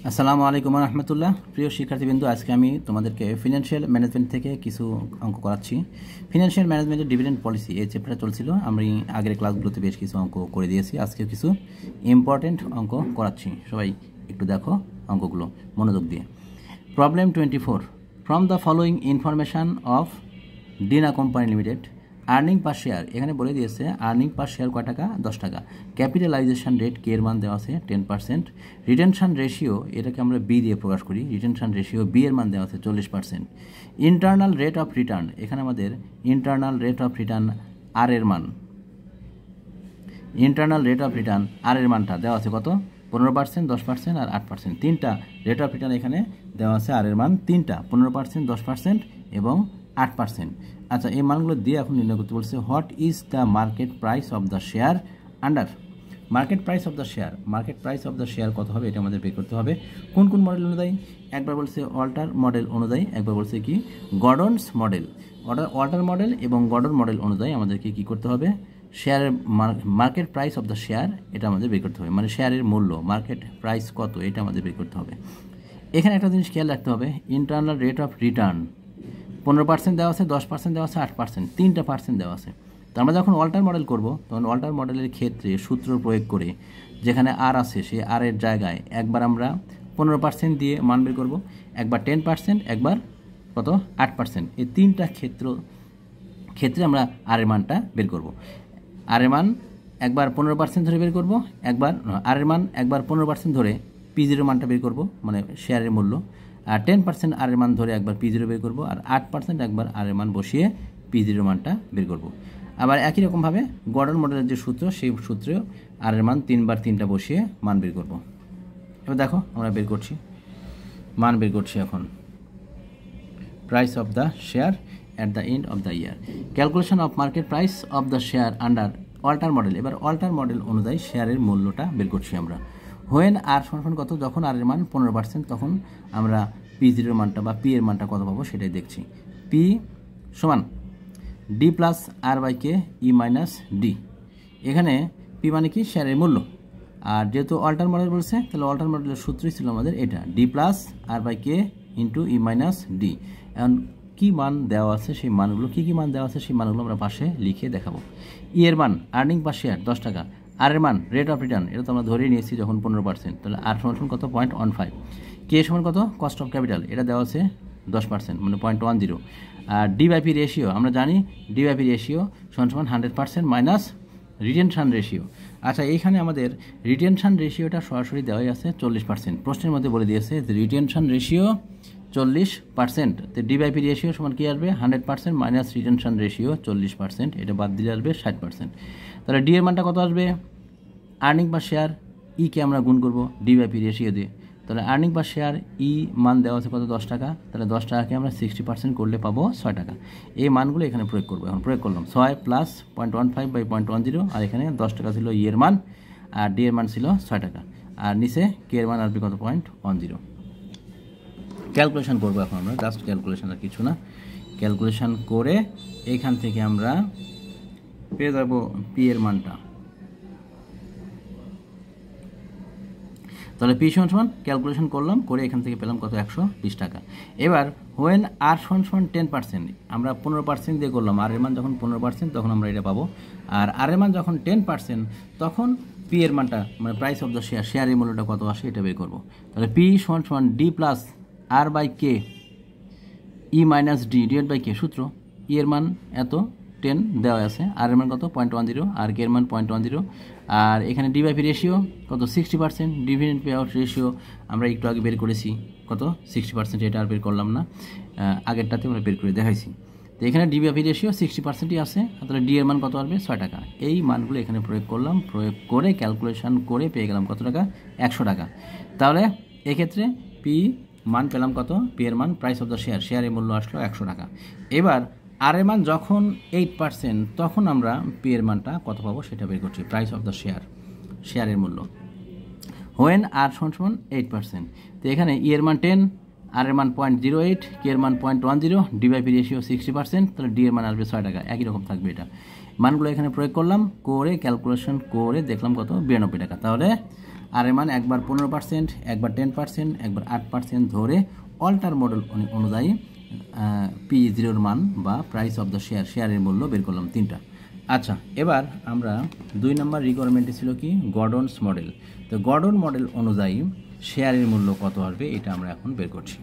আসসালামু আলাইকুম রহমতুল্লাহ। প্রিয় শিক্ষার্থীবৃন্দ, আজকে আমি তোমাদেরকে ফিনান্সিয়াল ম্যানেজমেন্ট থেকে কিছু অঙ্ক করাচ্ছি। ফিনান্সিয়াল ম্যানেজমেন্টের ডিভিডেন্ড পলিসি এই চ্যাপ্টারটা চলছিল, আমি আগের ক্লাসগুলোতে বেশ কিছু অঙ্ক করে দিয়েছি। আজকে কিছু ইম্পর্টেন্ট অঙ্ক করাচ্ছি, সবাই একটু দেখো অঙ্কগুলো মনোযোগ দিয়ে। Problem 24, from the following information of dinner company limited earning per share, এখানে বলে দিয়েছে আর্নিং পার শেয়ার কয় টাকা, 10 টাকা। ক্যাপিটালাইজেশন রেট কে এর মান দেওয়া আছে 10%। রিটেনশন রেশিও, এটাকে আমরা বি দিয়ে প্রকাশ করি, রিটেনশন রেশিও বি এর মান দেওয়া আছে 40%। ইন্টারনাল রেট অফ রিটার্ন, এখানে আমাদের ইন্টারনাল রেট অফ রিটার্ন আর এর মান, ইন্টারনাল রেট অফ রিটার্ন আর এর মানটা দেওয়া আছে কত, 15%, 10% আর 8%। তিনটা রেট অফ রিটার্ন এখানে দেওয়া আছে, আর এর মান তিনটা, 15%, 10% এবং 8%। আচ্ছা, এই মানগুলো দিয়ে এখন নির্ণয় করতে বলছে what is the market price of the share under. Market price of the share, market price of the share কত হবে এটা আমাদের বের করতে হবে। কোন কোন মডেল অনুযায়ী, একবার বলছে অল্টার মডেল অনুযায়ী, একবার বলছে কি গর্ডনস মডেল। অল্টার মডেল এবং গর্ডন মডেল অনুযায়ী আমাদেরকে কি করতে হবে, শেয়ারের market price of the share এটা আমাদের বের করতে হবে, মানে শেয়ারের মূল্য, মার্কেট প্রাইস কত এটা আমাদের বের করতে হবে। এখানে একটা জিনিস খেয়াল রাখতে হবে, ইন্টারনাল রেট অফ রিটার্ন 15% দেওয়া আছে, 10% দেওয়া আছে, 8%, 3টা পার্সেন্ট দেওয়া আছে। তো আমরা যখন অল্টার মডেল করব, তখন অল্টার মডেলের ক্ষেত্রে সূত্র প্রয়োগ করে যেখানে আর আছে সেই আর এর জায়গায় একবার আমরা 15% দিয়ে মান বের করব, একবার 10%, একবার কত 8%। এই তিনটা ক্ষেত্রে আমরা আর এর মানটা বের করব। আর এর মান একবার 15% ধরে বের করব, একবার আর এর মান একবার 15% ধরে P0 মানটা বের করব, মানে শেয়ারের মূল্য, আর 10% আর এর মান ধরে একবার P0 বের করব, আর 8% একবার আর এর মান বসিয়ে P0 মানটা বের করব। আবার একই রকমভাবে গর্ডন মডেলের যে সূত্র, সেই সূত্রেও আর এর মান 3বার 3টা বসিয়ে মান বের করব। এবার দেখো আমরা বের করছি, মান বের করছি এখন। Price of the share at the end of the year, calculation of market price of the share under Walter model. এবার অল্টার মডেল অনুযায়ী শেয়ারের মূল্যটা বের করছি আমরা। হোয়েন আর সমান কত, যখন আর এর মান 15%, তখন আমরা P0 মানটা বা পি এর মানটা কত পাবো সেটাই দেখছি। পি সমান D plus R by K E minus D. এখানে পি মানে কি, শেয়ারের মূল্য, আর যেহেতু অল্টার মডেল বলছে তাহলে অল্টার মডেলের সূত্রই ছিল আমাদের এটা, D plus R by K into E minus D. এখন কী মান দেওয়া আছে সেই মানগুলো, কী কী মান দেওয়া আছে সেই মানগুলো আমরা পাশে লিখে দেখাবো। ই এর মান আর্নিং পার শেয়ার 10 টাকা, আর এর মান রেট অফ রিটার্ন, এটা তো আমরা ধরেই নিয়েছি যখন 15%, তাহলে আর সমান কত 0.15। কে সমান কত, কস্ট অফ ক্যাপিটাল, এটা দেওয়া আছে 10%, মানে 0.10। আর ডি বাই পি রেশিও আমরা জানি, ডি বাই পি রেশিও সমান 100% মাইনাস রিটেনশন রেশিও। আচ্ছা, এইখানে আমাদের রিটেনশন রেশিওটা সরাসরি দেওয়াই আছে 40%। প্রশ্নের মধ্যে বলে দিয়েছে যে রিটেনশন রেশিও 40%, তো ডি বাই পি রেশিও সমান কী আসবে, 100% মাইনাস রিটেনশন রেশিও 40%, এটা বাদ দিলে আসবে 60%। তাহলে ডি এর মানটা কত আসবে, আর্নিং পার শেয়ার ই কে আমরা গুণ করব ডি বাই পি রেশিও দিয়ে, তাহলে আর্নিং পার শেয়ার ই মান দেওয়া আছে কত, 10 টাকা, তাহলে 10 টাকাকে আমরা 60% করলে পাবো 6 টাকা। এই মানগুলো এখানে প্রয়োগ করবো। এখন প্রয়োগ করলাম 6 প্লাস 0.15 বাই 0.10, আর এখানে 10 টাকা ছিল ই এর মান, আর ডি এর মান ছিল 6 টাকা, আর নিচে কে এর মান আসবে কত, 0.10। ক্যালকুলেশন করবো এখন আমরা, জাস্ট ক্যালকুলেশন আর কিছু না। ক্যালকুলেশন করে এইখান থেকে আমরা পেয়ে যাবো পি এর মানটা। তাহলে পি সমান ক্যালকুলেশন করলাম, করে এখান থেকে পেলাম কত, 120 টাকা। এবার হোয়েন আর সমান 10%, আমরা 15% দিয়ে করলাম, আর এর মান যখন 15% তখন আমরা এটা পাবো, আর আর এর মান যখন 10% তখন পি এর মানটা, মানে প্রাইস অফ দ্য শেয়ার, শেয়ারের মূল্যটা কত আসে এটা বের করবো। তাহলে পি সমান D plus R by K E minus D divide by K, সূত্র ই এর মান এত 10 দেওয়া আছে, আর এর মান কত 0.10, আর কে এর মান 0.10, আর এখানে ডি বাই পি রেশিও কত 60%, ডিভিডেন্ড পে আউট রেশিও আমরা একটু আগে বের করেছি কত 60%, এটা আর বের করলাম না, আগেরটাতে আমরা বের করে দেখাইছি। তো এখানে ডি বাই পি রেশিও 60%ই আছে, তাহলে ডি এর মান কত আসবে 6 টাকা। এই মানগুলো এখানে প্রয়োগ করলাম, প্রয়োগ করে ক্যালকুলেশন করে পেয়ে গেলাম কত টাকা, 100 টাকা। তাহলে এক্ষেত্রে পি মান পেলাম কত, পি এর মান প্রাইস অফ দ্য শেয়ার, শেয়ারের মূল্য আসলো 100 টাকা। এবার আর এর মান যখন 8%, তখন আমরা পি এর মানটা কত পাবো সেটা বের করছি, প্রাইস অফ দ্য শেয়ার, শেয়ারের মূল্য। হোয়েন আর সমান 8%, তো এখানে ই এর মান 10, আর এর মান 0.08, কে এর মান 0.10, ডি বাই পি রেশিও 60%, তাহলে ডি এর মান আসবে 6 টাকা। একই রকম থাকবে এটা, মানগুলো এখানে প্রয়োগ করলাম, করে ক্যালকুলেশন করে দেখলাম কত, 92 টাকা। তাহলে আর এর মান একবার 15%, একবার 10%, একবার 8% ধরে অল্টার মডেল অনুযায়ী P0 মান বা প্রাইস অফ দ্য শেয়ারের মূল্য বের করলাম 3টা। আচ্ছা, এবার আমরা 2 নম্বর রিকোয়ারমেন্টে ছিল কি গর্ডনস মডেল। তো গর্ডন মডেল অনুযায়ী শেয়ারের মূল্য কত আসবে এটা আমরা এখন বের করছি।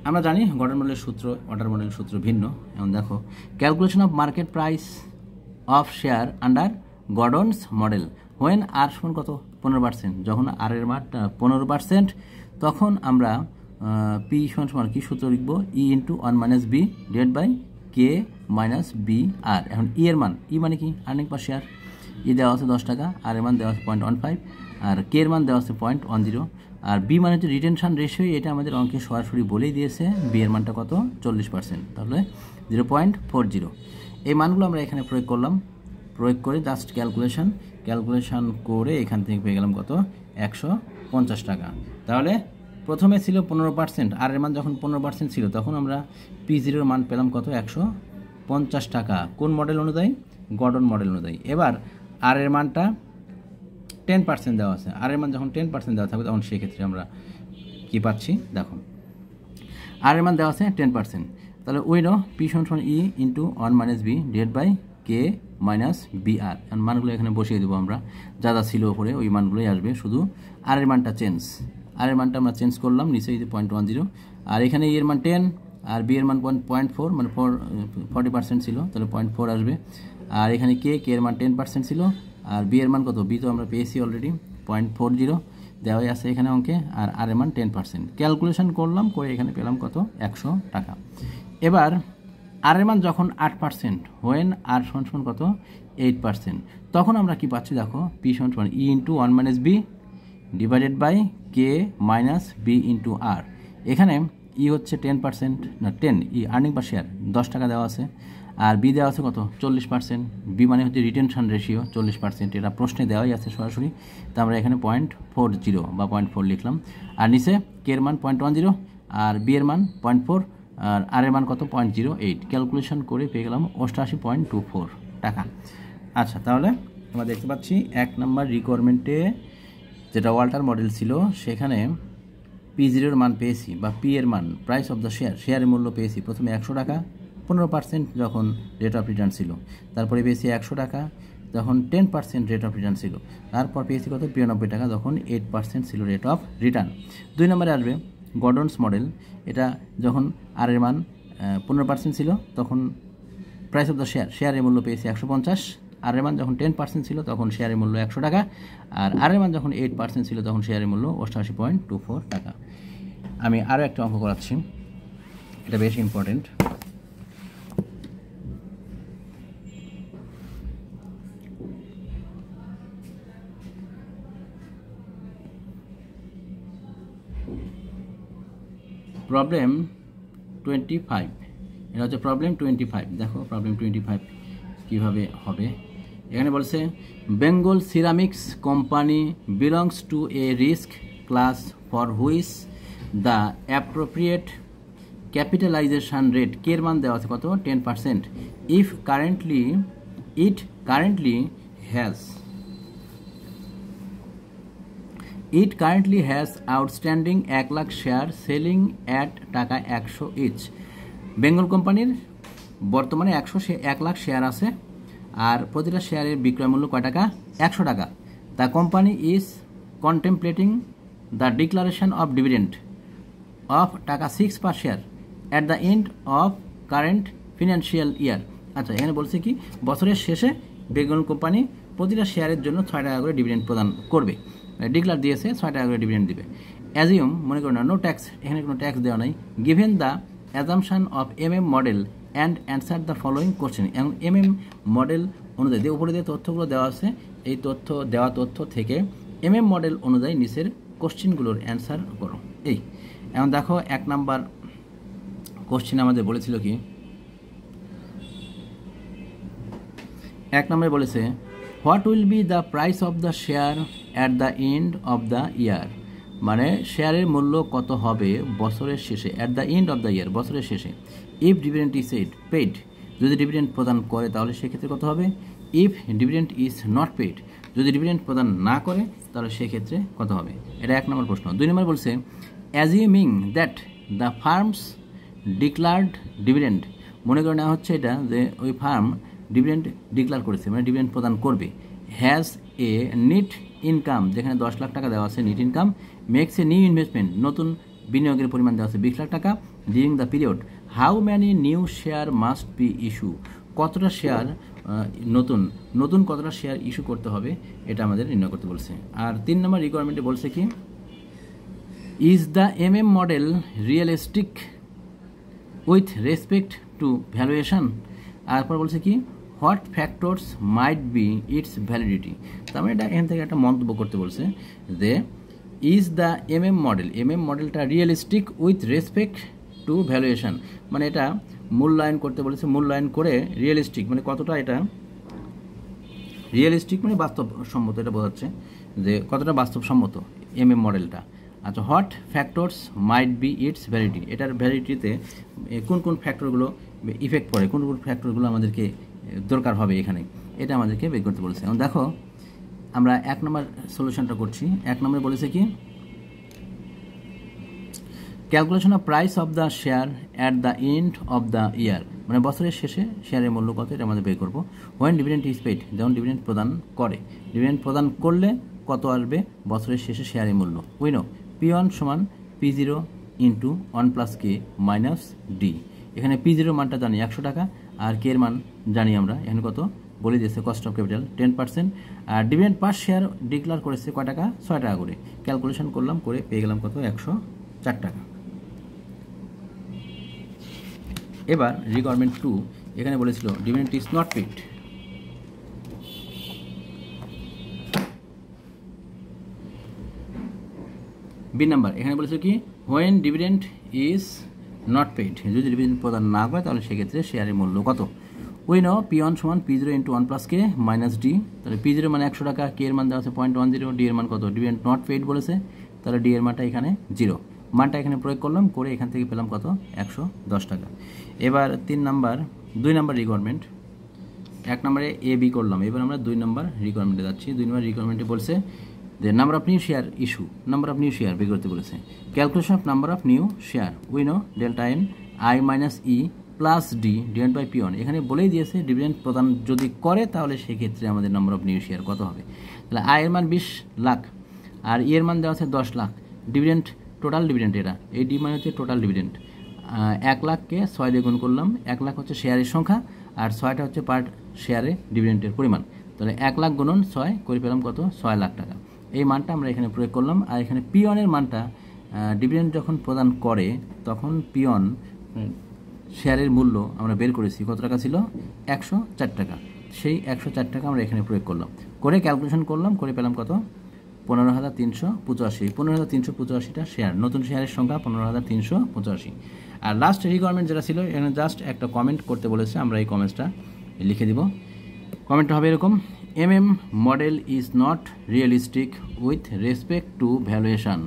আমরা জানি গর্ডন মডেলের সূত্র অর্ডার মডেলের সূত্র ভিন্ন। এখন দেখো calculation of market price of share under Gordon's model when R সমান কত 15%, যখন আর এর মান 15% তখন আমরা পি সমান কি সূত্র লিখবো E into 1 - B divide by K - B R. এখন ই এর মান, ই মানে কি আর্নিং পার শেয়ার, ই দেওয়া আছে 10 টাকা, আর এর মান দেওয়া আছে 0.15, আর কে এর মান দেওয়া আছে 0.10, আর বি মানে হচ্ছে রিটেনশন রেশিও, এটা আমাদের অঙ্কে সরাসরি বলেই দিয়েছে। বি এর মানটা কত 40%, তাহলে 0.40। এই মানগুলো আমরা এখানে প্রয়োগ করলাম, প্রয়োগ করে জাস্ট ক্যালকুলেশন করে এখান থেকে পেয়ে গেলাম কত 150 টাকা। তাহলে প্রথমে ছিল 15%, আর এর মান যখন 15% ছিল তখন আমরা P0 মান পেলাম কত 150 টাকা। কোন মডেল অনুযায়ী? গর্ডন মডেল অনুযায়ী। এবার আর এর মানটা 10% দেওয়া আছে, আর এর মান যখন 10% দেওয়া থাকবে তখন সেক্ষেত্রে আমরা কি পাচ্ছি দেখো, আর এর মান দেওয়া আছে 10%, তাহলে উই নো পি সমান E into 1 - B divide by K - B R. মানগুলো এখানে বসিয়ে দেবো আমরা, যা যা ছিল উপরে ওই মানগুলোই আসবে, শুধু আর এর মানটা চেঞ্জ, আর এর মানটা আমরা চেঞ্জ করলাম নিচে 0.10, আর এখানে ই এর মান 10 আর বি এর মান 0.4, মানে 40% ছিল, তাহলে 0.4 আসবে। আর এখানে কে এর মান 10% ছিল, আর বি এর মান কত, বি তো আমরা পেয়েছি অলরেডি 0.40 দেওয়াই আছে এখানে অঙ্কে, আর আর এর মান 10%। ক্যালকুলেশন করলাম, করে এখানে পেলাম কত 100 টাকা। এবার আর এর মান যখন 8%, হোয়েন আর সমান কত 8%, তখন আমরা কি পাচ্ছি দেখো পি সমান E into 1 - B divided by K - B into R. এখানে ই হচ্ছে 10%, না 10 ই আর্নিং পার শেয়ার 10 টাকা দেওয়া আছে, আর বি দেওয়া আছে কত 40%, বি মানে হচ্ছে রিটেনশন রেশিও 40%, এটা প্রশ্নে দেওয়াই আছে সরাসরি, তো আমরা এখানে 0.40 বা 0.4 লিখলাম। আর নিচে কে এর মান 0.10 আর বি এর মান 0.4 আর এর মান কত 0.08। ক্যালকুলেশন করে পেয়ে গেলাম 88.24 টাকা। আচ্ছা, তাহলে আমরা দেখতে পাচ্ছি 1 নম্বর রিকোয়ারমেন্টে যেটা ওয়াল্টার মডেল ছিল সেখানে P0 মান পেয়েছি, বা পি এর মান প্রাইস অফ দ্য শেয়ারের মূল্য পেয়েছি প্রথমে 100 টাকা 15% যখন রেট অফ রিটার্ন ছিল, তারপরে পেয়েছি 100 টাকা যখন 10% রেট অফ রিটার্ন ছিল, তারপর পেয়েছি কত 92 টাকা যখন 8% ছিল রেট অফ রিটার্ন। 2 নম্বরে আসবে গর্ডনস মডেল, এটা যখন আর এর মান 15% ছিল তখন প্রাইস অফ দ্য শেয়ারের মূল্য পেয়েছি 150, আর এর মান যখন 10% ছিল তখন শেয়ারের মূল্য 100 টাকা, আর আর এর মান যখন 8% ছিল তখন শেয়ারের মূল্য 88.24 টাকা। আমি আরও একটা অঙ্ক করাচ্ছি, এটা বেশ ইম্পর্টেন্ট। প্রবলেম 25, এটা হচ্ছে প্রবলেম 25। দেখো প্রবলেম 25 কীভাবে হবে। এখানে বলছে Bengal ceramics company belongs to a risk class for which the appropriate capitalisation rate K এর মান দেওয়া আছে কত 10%। It currently has outstanding 1 lakh share selling at টাকা 100 ইচ। বেঙ্গল কোম্পানির বর্তমানে 1 লাখ শেয়ার আছে, আর প্রতিটা শেয়ারের বিক্রয় মূল্য কয় টাকা 100 টাকা। The company is contemplating the declaration of dividend of টাকা 6 per share at the end of current financial year. আচ্ছা, এখানে বলছে কি বছরের শেষে বেঙ্গল কোম্পানি প্রতিটা শেয়ারের জন্য 6 টাকা করে ডিভিডেন্ড প্রদান করবে, ডিক্লার দিয়েছে 6 টাকা করে ডিভিডেন্ড দিবে। অ্যাজিউম মনে করো না, নো ট্যাক্স, এখানে কোনো ট্যাক্স দেওয়া নাই। Given the assumption of model and answer the following question. এবং মডেল অনুযায়ী উপরে যে তথ্যগুলো দেওয়া আছে এই তথ্য থেকে মডেল অনুযায়ী নিচের কোশ্চেনগুলোর অ্যান্সার করো। এই এখন দেখো 1 নাম্বার কোশ্চেন আমাদের বলেছিল কি, 1 নম্বরে বলেছে what will be the price of the share at the end of the year, মানে শেয়ারের মূল্য কত হবে বছরের শেষে, at the end of the year বছরের শেষে। ইফ ডিভিডেন্ড ইজ পেইড, যদি ডিভিডেন্ড প্রদান করে তাহলে সেক্ষেত্রে কত হবে if dividend is not paid, যদি ডিভিডেন্ড প্রদান না করে তাহলে সেক্ষেত্রে কত হবে? এটা 1 নম্বর প্রশ্ন। 2 নম্বর বলছে assuming that the firms declared dividend, মনে করে নেওয়া হচ্ছে এটা যে ওই ফার্ম ডিভিডেন্ড ডিক্লার করেছে, মানে ডিভিডেন্ড প্রদান করবে, হ্যাজ এ নিট ইনকাম, যেখানে 10 লাখ টাকা দেওয়া আছে net income, makes a new investment, নতুন বিনিয়োগের পরিমাণ দেওয়া আছে 20 লাখ টাকা, during the period, how many new share must be issue, কতটা শেয়ার নতুন কতটা শেয়ার ইস্যু করতে হবে এটা আমাদের নির্ণয় করতে বলছে। আর 3 নম্বর রিকোয়ারমেন্টে বলছে কি, is the model realistic with respect to valuation, আর পর বলছে কি what factors might be its validity. তার মানে এটা এখান থেকে একটা মন্তব্য করতে বলছে যে ইজ দ্য মডেলটা realistic with respect to valuation, মানে এটা মূল্যায়ন করতে বলেছে, মূল্যায়ন করে রিয়েলিস্টিক মানে কতটা এটা রিয়েলিস্টিক মানে বাস্তবসম্মত, এটা বোঝাচ্ছে যে কতটা বাস্তবসম্মত মডেলটা। আচ্ছা, what factors might be its validity, এটার ভ্যালিডিটিতে কোন কোন ফ্যাক্টরগুলো ইফেক্ট পড়ে, কোন কোন ফ্যাক্টরগুলো আমাদেরকে দরকার হবে এখানে, এটা আমাদেরকে বের করতে বলেছে। এবং দেখো আমরা 1 নম্বর সলিউশনটা করছি। 1 নম্বরে বলেছে কি calculation of price of the share at the end of the year, মানে বছরের শেষে শেয়ারের মূল্য কত এটা আমাদের বের করবো। হোয়েন ডিভিডেন্ড ইজ পেড, যেমন ডিভিডেন্ড প্রদান করে, ডিভিডেন্ড প্রদান করলে কত আসবে বছরের শেষে শেয়ারের মূল্য। উই নো P1 সমান P0 into 1 + K minus D. এখানে P0 মানটা জানি 100 টাকা, আর কে এর মান জানি আমরা এখানে কত বলে দিয়েছে, কস্ট অফ ক্যাপিটাল 10%, আর ডিভিডেন্ড পার শেয়ার ডিক্লার করেছে কয় টাকা, 6 টাকা করে। ক্যালকুলেশন করলাম, করে পেয়ে গেলাম কত, 104 টাকা। এবার রিকোয়ারমেন্ট 2 এখানে বলেছিল dividend is not paid, B number এখানে বলেছিল কি when dividend is not paid, যদি ডিভিডেন্ড প্রদান না করে তাহলে সেক্ষেত্রে শেয়ারের মূল্য কত। উই নো P1 সমান P0 into 1 + K minus D, তাহলে P0 মানে 100 টাকা, কে এর মান দেওয়া আছে 0.10, ডি এর মান কত, ডিভিডেন্ড নট পেড বলেছে, তাহলে ডি এর মানটা এখানে 0, মানটা এখানে প্রয়োগ করলাম, করে এখান থেকে পেলাম কত, 110 টাকা। এবার 2 নম্বর রিকোয়ারমেন্ট, 1 নম্বরে এ বি করলাম, এবার আমরা 2 নম্বর রিকোয়ারমেন্টে যাচ্ছি। 2 নম্বর রিকোয়ারমেন্টে বলছে যে number of new share issue, number of new share বের করতে বলেছে। Calculation of number of new share, we know delta N I minus E plus D divide by P1, এখানে বলেই দিয়েছে ডিভিডেন্ড প্রদান যদি করে তাহলে সেক্ষেত্রে আমাদের নাম্বার অফ নিউ শেয়ার কত হবে। তাহলে আই এর মান 20 লাখ আর ই এর মান দেওয়া আছে 10 লাখ, ডিভিডেন্ড টোটাল ডিভিডেন্ড, এটা এই ডি মানে হচ্ছে টোটাল ডিভিডেন্ড। 1 লাখকে 6 দিয়ে গুণ করলাম, 1 লাখ হচ্ছে শেয়ারের সংখ্যা আর 6টা হচ্ছে পার শেয়ারে ডিভিডেন্ডের পরিমাণ, তাহলে 1 লাখ গুণন 6 করে পেলাম কত, 6 লাখ টাকা। এই মানটা আমরা এখানে প্রয়োগ করলাম, আর এখানে P1 এর মানটা ডিভিডেন্ড যখন প্রদান করে তখন P1 শেয়ারের মূল্য আমরা বের করেছি, কত টাকা ছিল, 104 টাকা। সেই 104 টাকা আমরা এখানে প্রয়োগ করলাম, করে ক্যালকুলেশন করলাম, করে পেলাম কত, 15,385। 15,385টা শেয়ার, নতুন শেয়ারের সংখ্যা 15,385। আর লাস্ট রিকোয়ারমেন্ট যেটা ছিল এখানে জাস্ট একটা কমেন্ট করতে বলেছে, আমরা এই কমেন্টটা লিখে দিব। কমেন্টটা হবে এরকম, model is not realistic with respect to valuation,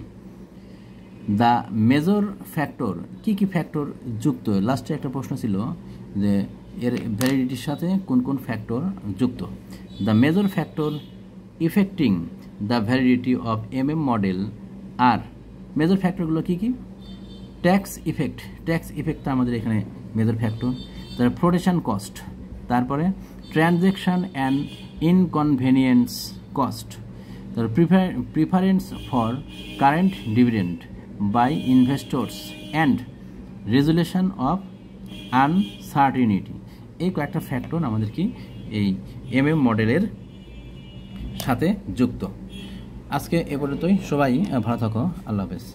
the major factor, কী কী ফ্যাক্টর যুক্ত, লাস্টে একটা প্রশ্ন ছিল যে এর ভ্যালিডিটির সাথে কোন কোন ফ্যাক্টর যুক্ত। The major factor effecting the validity of model আর, মেজর ফ্যাক্টরগুলো কী কী, ট্যাক্স ইফেক্টটা আমাদের এখানে মেজর ফ্যাক্টর, তারপরে প্রোটেকশন কস্ট, তারপরে ট্রানজ্যাকশন অ্যান্ড ইনকনভেনিয়েন্স কস্ট, তারপর preference for current dividend by investors and resolution of uncertainty, এই কয়েকটা ফ্যাক্টর আমাদের কি এই মডেলের সাথে যুক্ত। আজকে এ পর্যন্তই, সবাই ভালো থাকো, আল্লাহ হাফেজ।